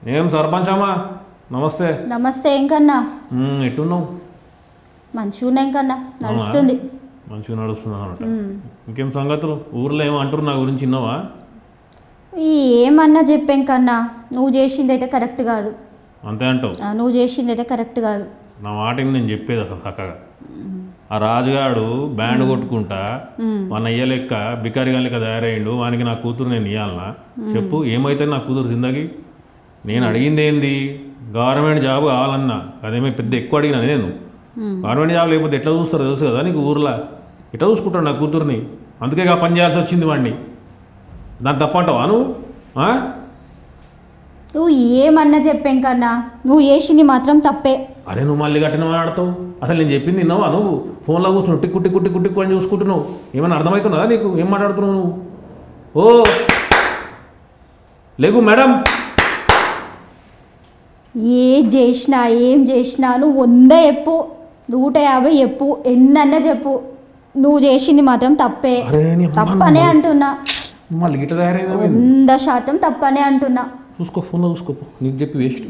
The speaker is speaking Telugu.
ఏం సర్పంచ్ అమ్మా నమస్తే. నమస్తే. ఏం కన్నా ఎట్టున్నావు? మంచిగా ఉన్నాయి కన్నా, నడుస్తుంది. మంచిగా నడుస్తుంది అన్నమాట. ఇంకేం సంగతులు? ఊర్లో ఏమో అంటారు నా గురించి విన్నావా? ఏమన్నా చెప్పాం కన్నా, నువ్వు చేసింది అయితే కరెక్ట్ కాదు. అంతే అంటావు? నువ్వు చేసింది అయితే కరెక్ట్ కాదు. నా మాటకి నేను చెప్పేది అసలు చక్కగా. ఆ రాజుగాడు బ్యాండ్ కొట్టుకుంటా మన అయ్య లెక్క బికారిగా లెక్క తయారయ్యిండు. వానికి నా కూతురు నేను ఇవ్వాలనా? చెప్పు, ఏమైతే నా కూతురు జిందగీ? నేను అడిగింది ఏంది? గవర్నమెంట్ జాబ్ కావాలన్నా. అదేమో పెద్ద ఎక్కువ అడిగినా నేను. గవర్నమెంట్ జాబ్ లేకపోతే ఎట్లా చూస్తారో తెలుసు కదా నీకు. ఊర్లో ఎట్లా చూసుకుంటాడు నా కూతుర్ని? అందుకే పని చేయాల్సి వచ్చింది వాడిని. దాన్ని తప్పంటావా నువ్వు? నువ్వు ఏమన్నా చెప్పాం కన్నా, నువ్వు చేసింది మాత్రం తప్పే. అరే నువ్వు మళ్ళీ గట్టిన మాట్లాడతావు. అసలు నేను చెప్పింది విన్నావా నువ్వు? ఫోన్లో కూర్చున్నావు టిక్కు టిక్కు టిక్కు టిక్కు అని చూసుకుంటున్నావు. ఏమన్నా అర్థమవుతున్నదా నీకు? ఏం మాట్లాడుతున్నావు నువ్వు? ఓ లేకు మేడం. ఏం చేసినా నువ్వు 100 చెప్పు, 150 చెప్పు, ఎన్నన్నా చెప్పు, నువ్వు చేసింది మాత్రం తప్పే. తప్పనే అంటున్నా. మళ్ళీ గిట్ల తయారైందా? 100% తప్పనే అంటున్నా. చూసుకో, ఫోన్లో చూసుకో. నీకు చెప్పి వేస్ట్.